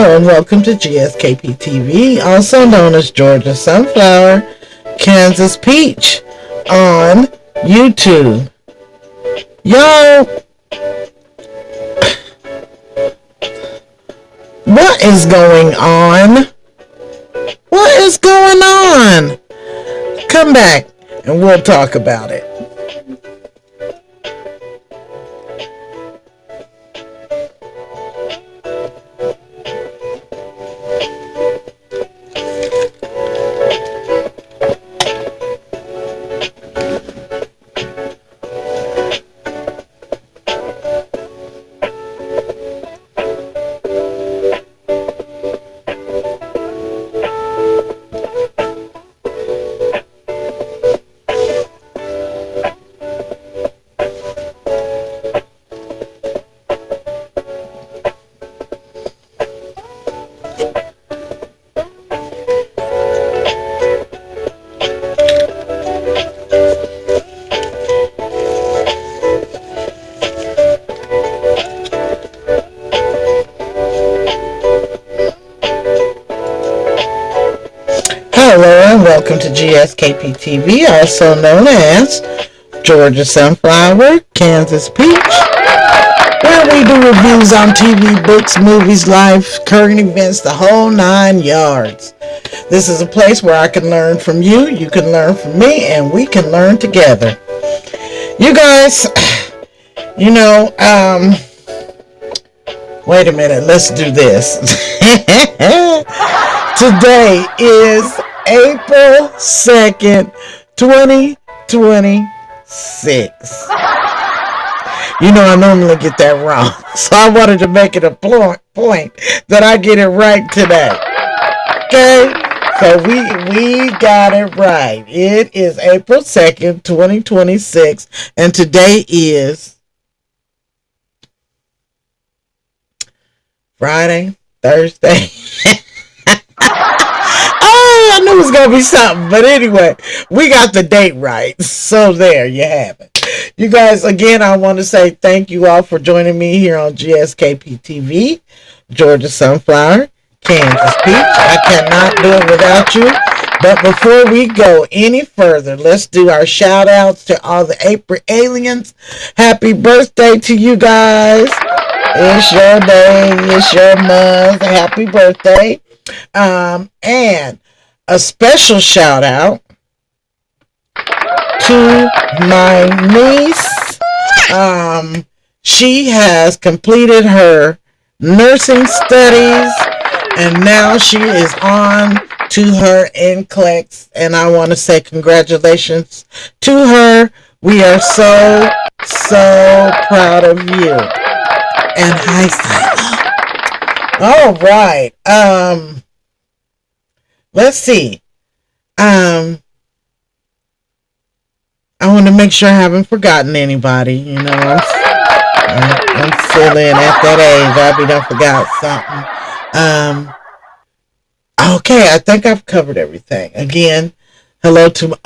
Hello and welcome to gskptv, also known as Georgia Sunflower, Kansas Peach, on YouTube. Y'all, what is going on? What is going on? Come back and we'll talk about it. Hello and welcome to gskptv, also known as Georgia Sunflower, Kansas Peach, where we do reviews on TV, books, movies, life, current events, the whole 9 yards. This is a place where I can learn from you, you can learn from me, and we can learn together. You guys, wait a minute, let's do this. Today is April 2nd, 2026. I normally get that wrong, so I wanted to make it a point that I get it right today. Okay? So we got it right. It is April 2nd, 2026, and today is Friday, Thursday. I knew it was going to be something. But anyway, we got the date right. So there you have it. You guys, again, I want to say thank you all for joining me here on gskptv, Georgia Sunflower, Kansas Peach. I cannot do it without you. But before we go any further, let's do our shout outs to all the April aliens. Happy birthday to you guys. It's your day. It's your month. Happy birthday. And a special shout out to my niece. She has completed her nursing studies and now she is on to her NCLEX, and I want to say congratulations to her. We are so proud of you. And hi, Silo. All right. Let's see. I want to make sure I haven't forgotten anybody. I'm still in at that age. I done forgot something. Okay, I think I've covered everything. Again, hello to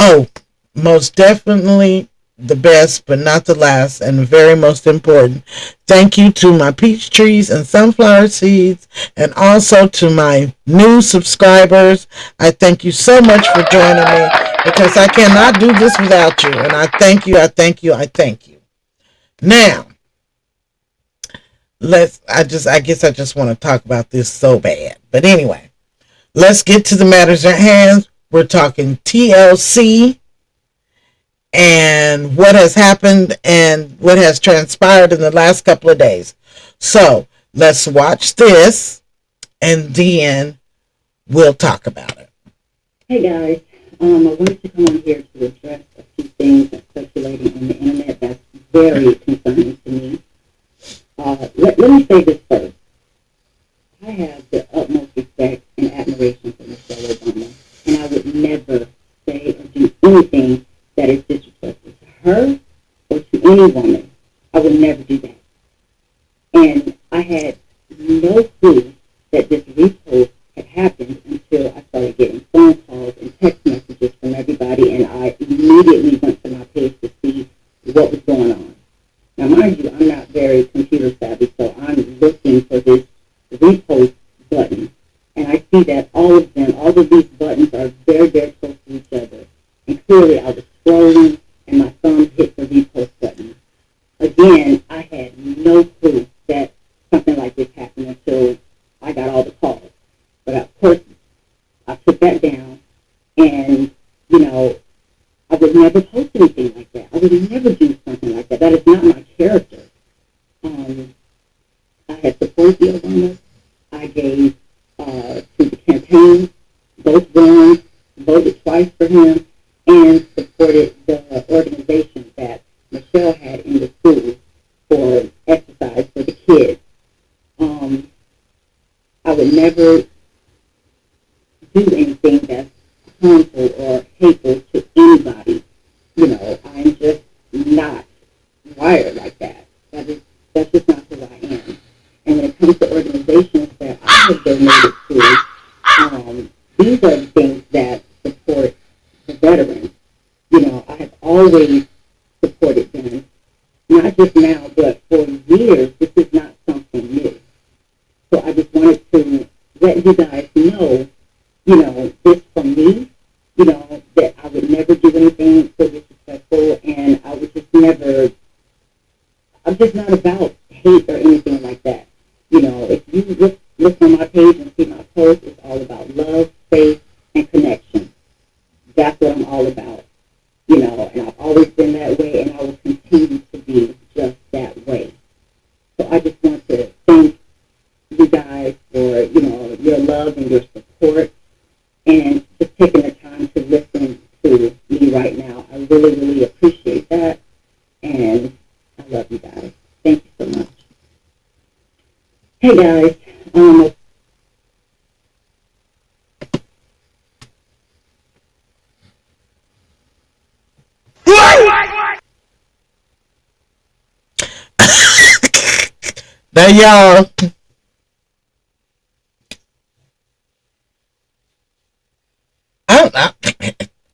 most definitely the best, but not the last, and very most important. Thank you to my peach trees and sunflower seeds, and also to my new subscribers. I thank you so much for joining me, because I cannot do this without you. And I thank you. Now, I guess I just want to talk about this so bad. But anyway, let's get to the matters at hand. We're talking TLC and what has happened and what has transpired in the last couple of days. So let's watch this and then we'll talk about it. Hey guys, I wanted to come on here to address a few things that's circulating on the internet that's very concerning to me. Let me say this first. I have the utmost respect and admiration for Michelle Obama, and I would never say or do anything that is disrespectful to her or to any woman. I would never do that. And I had no clue that this repost had happened until I started getting phone calls and text messages from everybody, and I immediately went to my page to see what was going on. Now, mind you, I'm not very computer savvy, so I'm looking for this repost button. And I see that all of these buttons are very, very close to each other. And clearly I was scrolling and my thumb hit the repost button. Again, I had no clue that something like this happened until I got all the calls. But of course, I took that down, and, I would never post anything like that. I would never do something like that. That is not my character. I had supported the Obama. I gave to the campaign, both runs, voted twice for him, and supported the organization that Michelle had in the school for exercise for the kids. I would never do anything that's harmful or hateful to anybody. I'm just not wired like that. That's just not who I am. And when it comes to organizations that I have donated to, these are the things that support the veterans. I have always supported them, not just now, but for years. This is not something new. So I just wanted to let you guys know, this from me, that I would never do anything so disrespectful, and I would just never, I'm just not about hate or anything like that. If you look on my page and see my posts, it's all about love, faith, and connection. That's what I'm all about. And I've always been that way, and I will continue to be just that way. So I just want to thank you guys for, your love and your support, and just taking the time to listen to me right now. I really, really appreciate that, and I love you guys. Thank you so much. Hey guys, Now, y'all,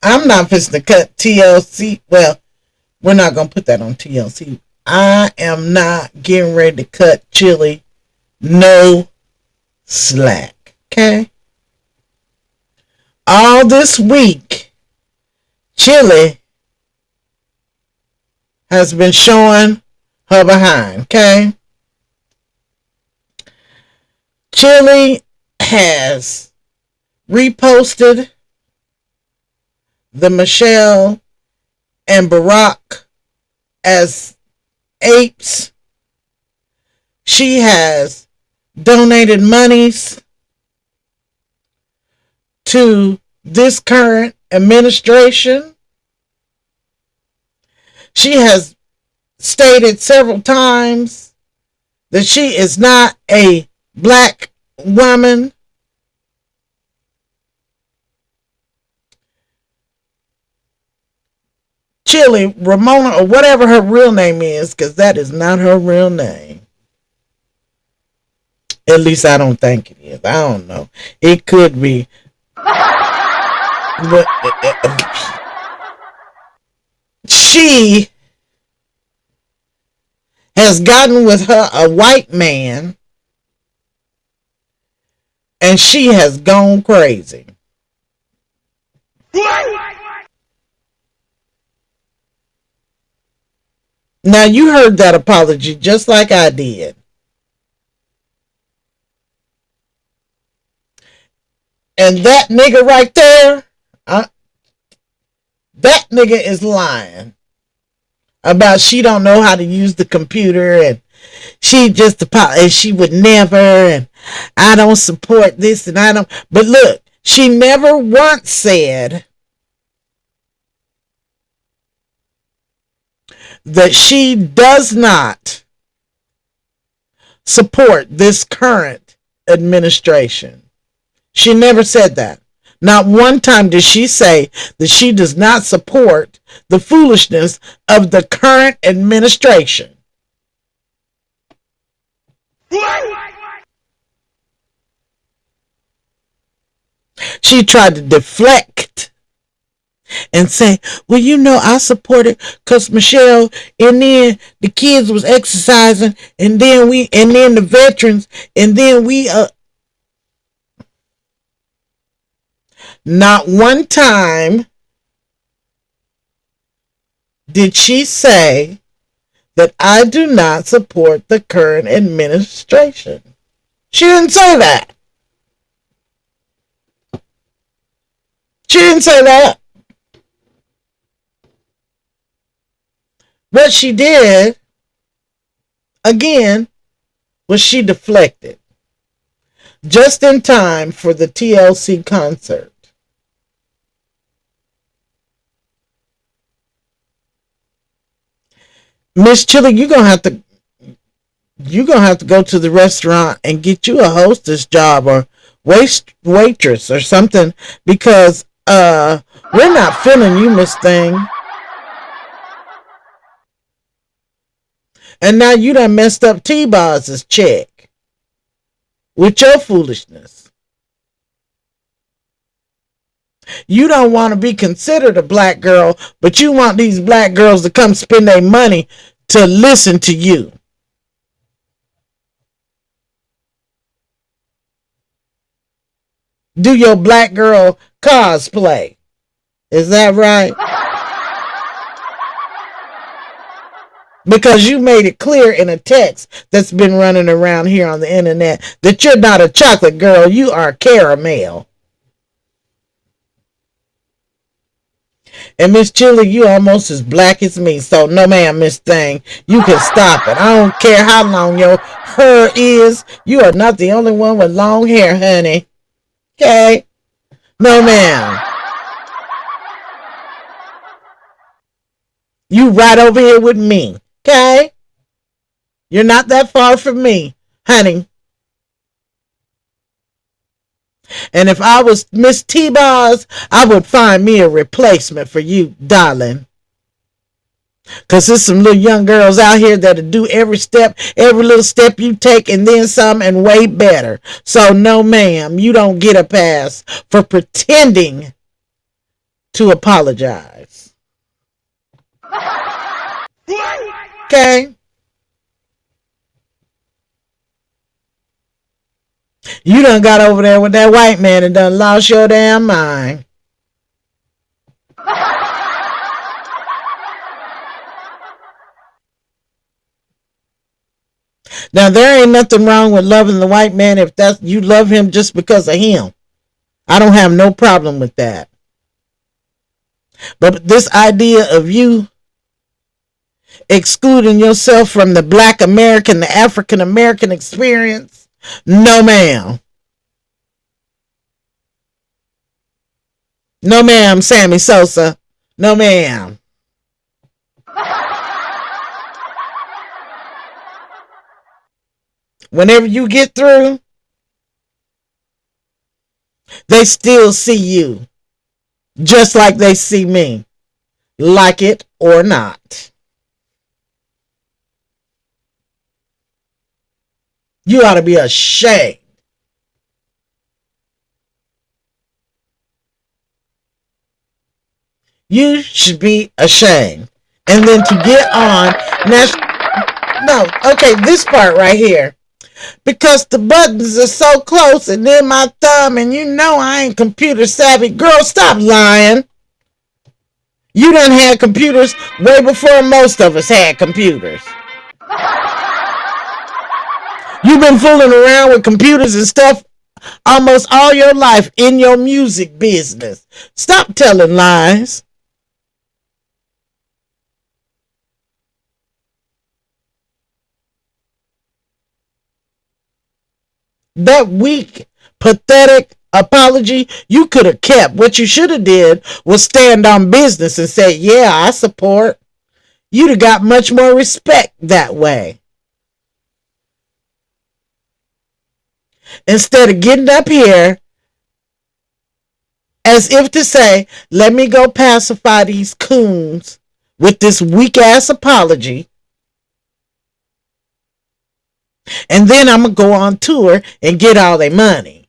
I'm not fixing to cut TLC. Well, we're not going to put that on TLC. I am not getting ready to cut Chili no slack. Okay? All this week, Chili has been showing her behind. Okay? Chili has reposted the Michelle and Barack as apes. She has donated monies to this current administration. She has stated several times that she is not a black woman. Chili, Ramona, or whatever her real name is, because that is not her real name. At least I don't think it is. I don't know. It could be. But she has gotten with her a white man, and she has gone crazy. Now, you heard that apology just like I did. And that nigga right there, that nigga is lying about she don't know how to use the computer, and she just and she would never, and I don't support this, and I don't. But look, she never once said that she does not support this current administration. She never said that. Not one time did she say that she does not support the foolishness of the current administration. She tried to deflect and say, well, I support it because Michelle, and then the kids was exercising, and then the veterans, and then we, Not one time did she say that I do not support the current administration. She didn't say that. She didn't say that. What she did, again, was she deflected just in time for the TLC concert. Miss Chili, you're gonna have to go to the restaurant and get you a hostess job or waitress or something, because we're not feeling you, Miss Thing. And now you done messed up T-Boz's check with your foolishness. You don't want to be considered a black girl, but you want these black girls to come spend their money to listen to you. Do your black girl cosplay. Is that right? Because you made it clear in a text that's been running around here on the internet that you're not a chocolate girl, you are caramel. And Miss Chili, you almost as black as me. So no ma'am, Miss Thing, you can stop it. I don't care how long your hair is. You are not the only one with long hair, honey. Okay? No ma'am. You right over here with me. Okay? You're not that far from me, honey. And if I was Miss T-Boz, I would find me a replacement for you, darling. Because there's some little young girls out here that'll do every little step you take and then some and way better. So no ma'am, you don't get a pass for pretending to apologize. Okay? You done got over there with that white man and done lost your damn mind. Now, there ain't nothing wrong with loving the white man if you love him just because of him. I don't have no problem with that. But this idea of you excluding yourself from the black American, the African American experience, no ma'am. No ma'am, Sammy Sosa. No ma'am. Whenever you get through, they still see you just like they see me, like it or not. You ought to be ashamed. You should be ashamed. And then to get on, this part right here. Because the buttons are so close and then my thumb, and you know I ain't computer savvy. Girl, stop lying. You done had computers way before most of us had computers. You've been fooling around with computers and stuff almost all your life in your music business. Stop telling lies. That weak, pathetic apology you could have kept. What you should have did was stand on business and say, yeah, I support. You'd have got much more respect that way. Instead of getting up here as if to say, let me go pacify these coons with this weak ass apology. And then I'm going to go on tour and get all their money.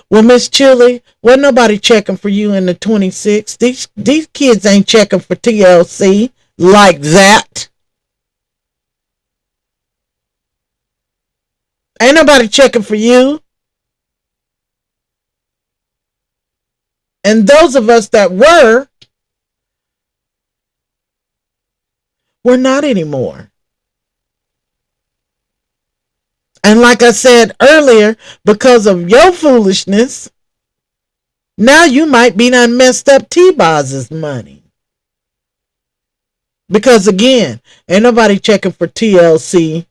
Well, Miss Chili, wasn't nobody checking for you in the 26. These kids ain't checking for TLC like that. Ain't nobody checking for you. And those of us that we're not anymore. And like I said earlier, because of your foolishness, now you might be done messed up T-Boz's money. Because again, ain't nobody checking for TLC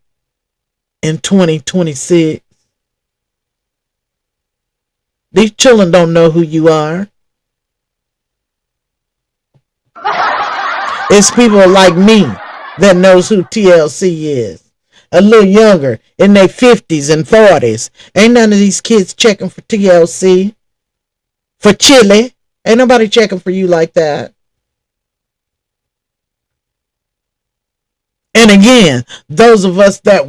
in 2026. These children don't know who you are. It's people like me that knows who TLC is. A little younger, in their 50s and 40s. Ain't none of these kids checking for TLC. For Chile. Ain't nobody checking for you like that. And again, those of us that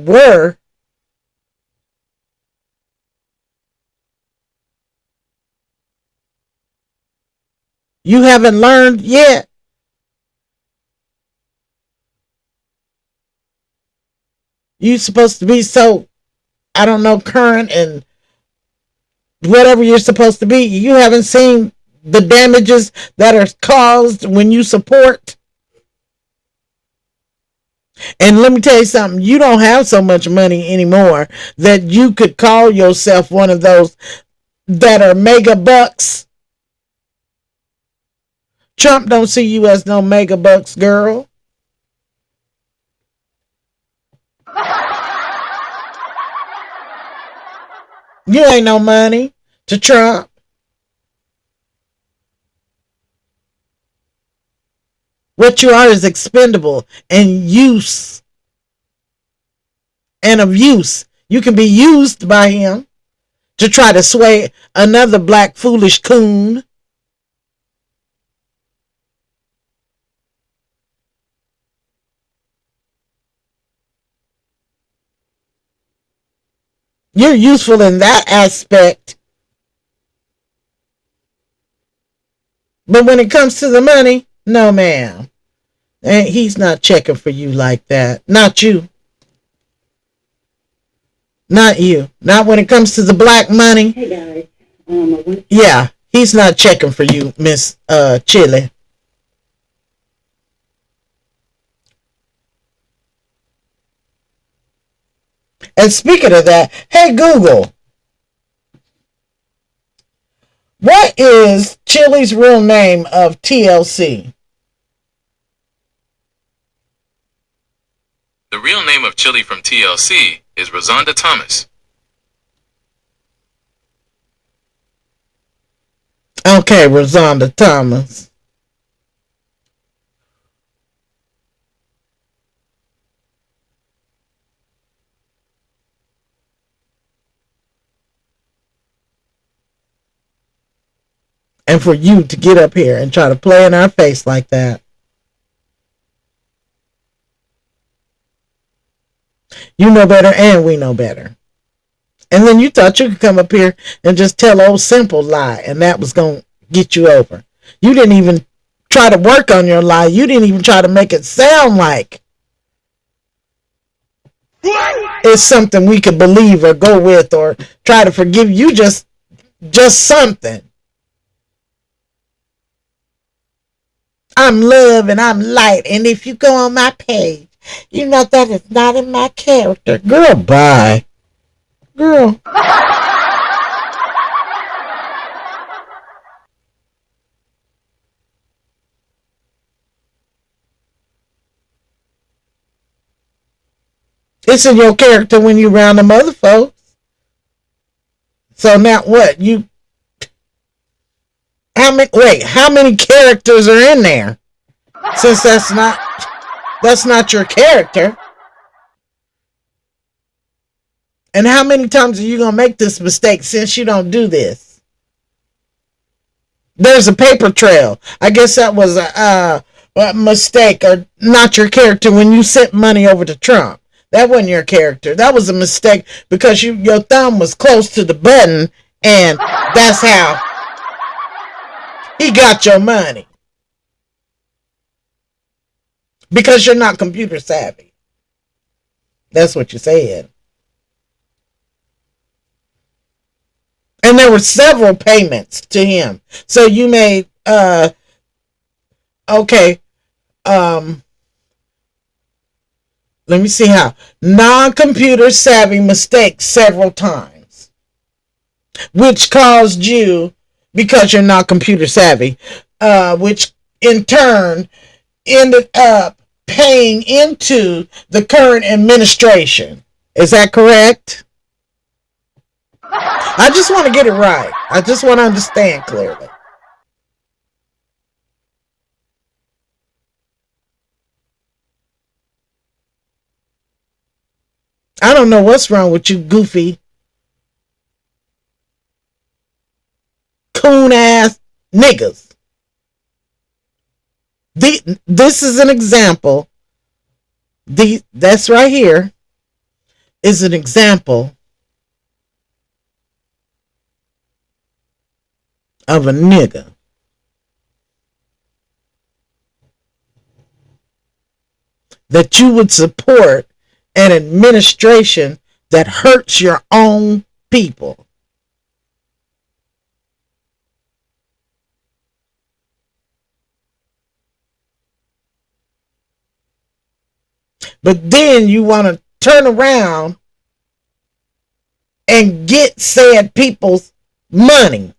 you haven't learned yet. You supposed to be so, I don't know, current and whatever you're supposed to be. You haven't seen the damages that are caused when you support. And let me tell you something, you don't have so much money anymore that you could call yourself one of those that are mega bucks. Trump don't see you as no mega bucks, girl. You ain't no money to Trump. What you are is expendable and use and of use. You can be used by him to try to sway another black foolish coon. You're useful in that aspect. But when it comes to the money, no, ma'am. And he's not checking for you like that. Not you. Not you. Not when it comes to the black money. Hey guys. Yeah, he's not checking for you, Miss Chile. And speaking of that, hey Google, what is Chile's real name of TLC? The real name of Chile from TLC is Rosanda Thomas. Okay, Rosanda Thomas. And for you to get up here and try to play in our face like that. You know better and we know better. And then you thought you could come up here and just tell old simple lie and that was going to get you over. You didn't even try to work on your lie. You didn't even try to make it sound like it's something we could believe or go with or try to forgive. You just something. I'm love and I'm light. And if you go on my page, you know that is not in my character. Girl, bye. Girl. It's in your character when you round them other folks. So now what? How many characters are in there? Since that's not your character. And how many times are you going to make this mistake since you don't do this? There's a paper trail. I guess that was a mistake or not your character when you sent money over to Trump. That wasn't your character. That was a mistake because your thumb was close to the button and that's how he got your money. Because you're not computer savvy. That's what you said. And there were several payments to him. So you made okay, um let me see how. Non-computer savvy mistakes several times, which caused you, because you're not computer savvy, which in turn ended up paying into the current administration. Is that correct? I just want to get it right. I just want to understand clearly. I don't know what's wrong with you goofy, coon ass niggas. This is an example. That's right here is an example of a nigga. That you would support an administration that hurts your own people. But then you want to turn around and get said people's money.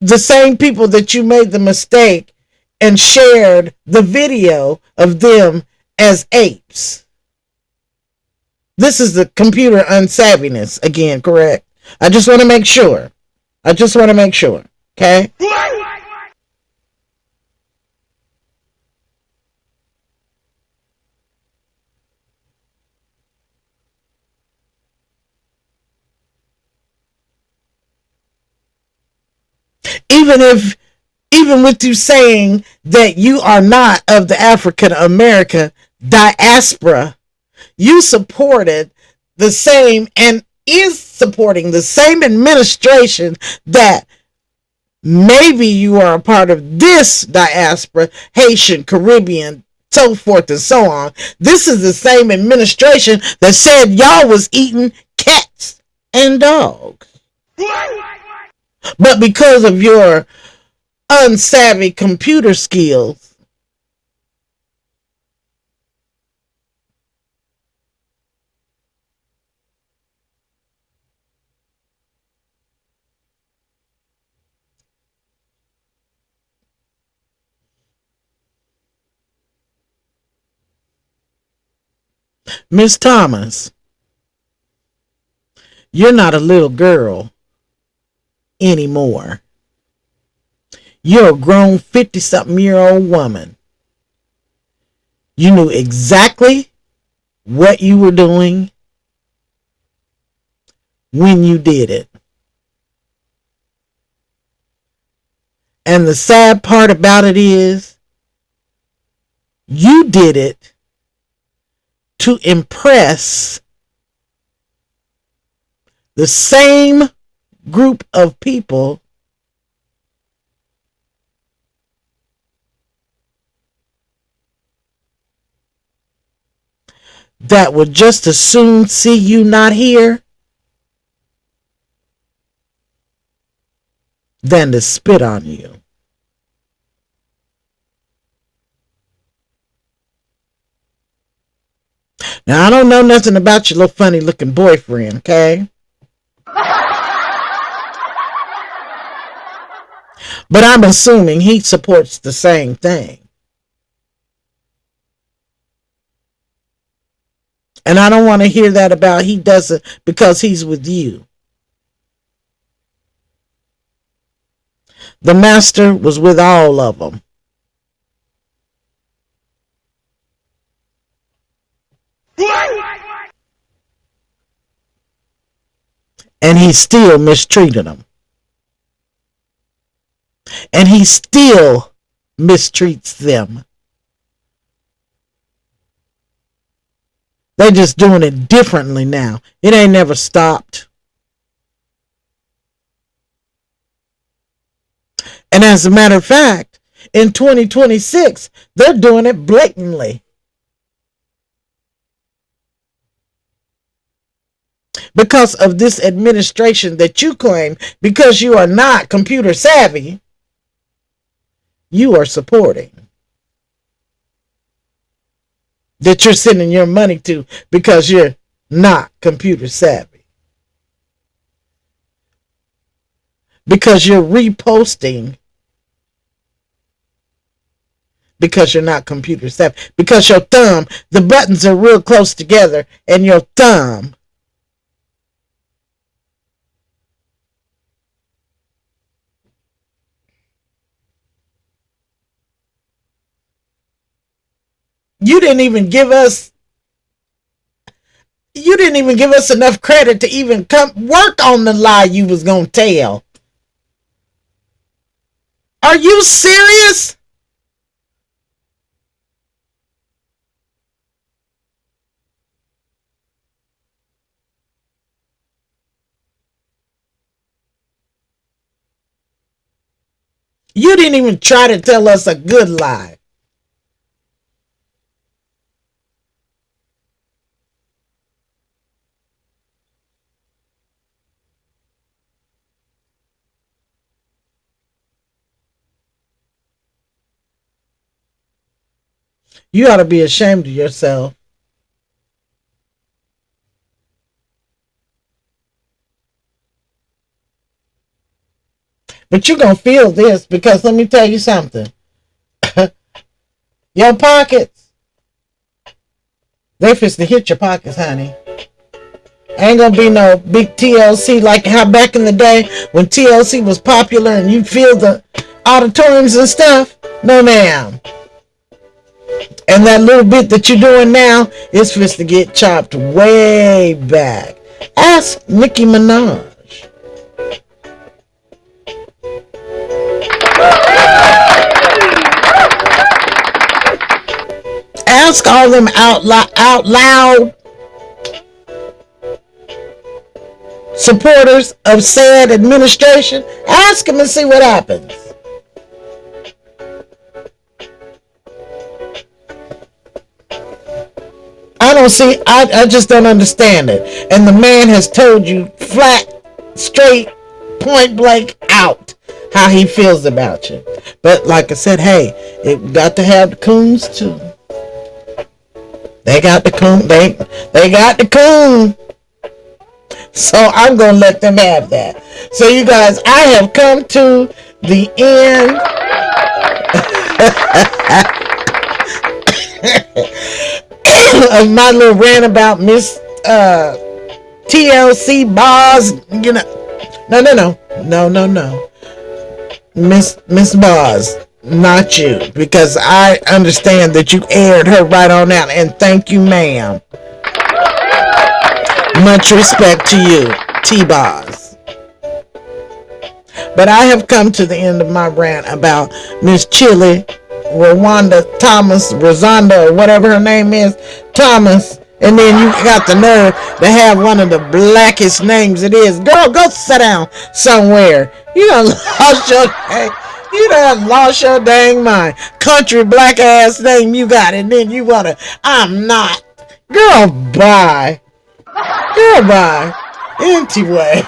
The same people that you made the mistake and shared the video of them as apes. This is the computer unsavviness again, correct? I just want to make sure. Okay? Even with you saying that you are not of the African American diaspora, you supported the same and is supporting the same administration that maybe you are a part of this diaspora, Haitian, Caribbean, so forth and so on. This is the same administration that said y'all was eating cats and dogs. But because of your unsavvy computer skills, Miss Thomas, you're not a little girl anymore. You're a grown 50-something-year-old woman. You knew exactly what you were doing when you did it. And the sad part about it is, you did it to impress the same group of people that would just as soon see you not here than to spit on you. Now, I don't know nothing about your little funny looking boyfriend, okay? But I'm assuming he supports the same thing. And I don't want to hear that about he does it because he's with you. The master was with all of them. And he still mistreated them. And he still mistreats them. They're just doing it differently now. It ain't never stopped. And as a matter of fact, in 2026, they're doing it blatantly. Because of this administration that you claim, because you are not computer savvy, you are supporting. That you're sending your money to because you're not computer savvy. Because you're reposting because you're not computer savvy. Because your thumb, the buttons are real close together and your thumb you didn't even give us enough credit to even come work on the lie you was gonna tell. Are you serious? You didn't even try to tell us a good lie. You ought to be ashamed of yourself. But you're going to feel this because let me tell you something. Your pockets, they're fixing to hit your pockets, honey. Ain't going to be no big TLC like how back in the day when TLC was popular and you feel the auditoriums and stuff. No, ma'am. And that little bit that you're doing now is supposed to get chopped way back. Ask Nicki Minaj. Ask all them out loud supporters of said administration. Ask them and see what happens. I just don't understand it. And the man has told you flat, straight, point blank out how he feels about you. But like I said, hey, it got to have the coons too. They got the coon. They got the coon. So I'm going to let them have that. So you guys, I have come to the end. Of my little rant about Miss TLC Boz, you know, no, Miss Boz, not you, because I understand that you aired her right on out, and thank you, ma'am. Much respect to you, T-Boz. But I have come to the end of my rant about Miss Chili Rwanda Thomas, Rosanda, or whatever her name is, Thomas, and then you got the nerve to have one of the blackest names it is. Girl, go sit down somewhere. You done lost your dang mind. Country black ass name you got, and then you wanna, I'm not. Girl, bye. Girl, bye. Anyway.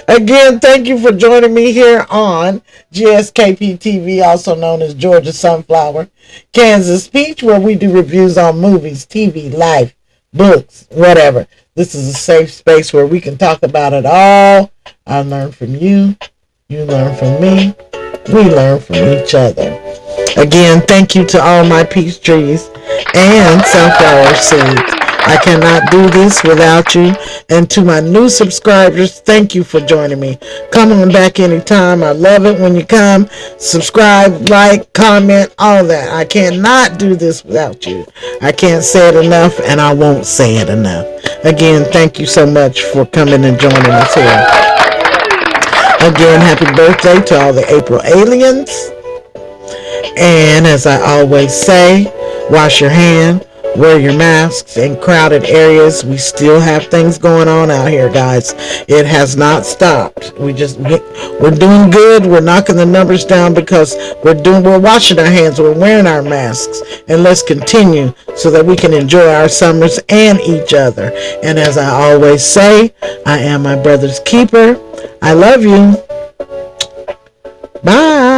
Again, thank you for joining me here on gskptv, also known as Georgia Sunflower, Kansas Peach, where we do reviews on movies, TV, life, books, whatever. This is a safe space where we can talk about it all. I learn from you, you learn from me, we learn from each other. Again, thank you to all my peach trees and sunflower seeds. I cannot do this without you. And to my new subscribers, thank you for joining me. Come on back anytime. I love it when you come. Subscribe, like, comment, all that. I cannot do this without you. I can't say it enough, and I won't say it enough. Again, thank you so much for coming and joining us here. Again, happy birthday to all the April aliens. And as I always say, wash your hand, Wear your masks in crowded areas. We still have things going on out here, guys. It has not stopped. We're doing good. We're knocking the numbers down because we're washing our hands. We're wearing our masks, and let's continue so that we can enjoy our summers and each other. And as I always say, I am my brother's keeper. I love you. Bye.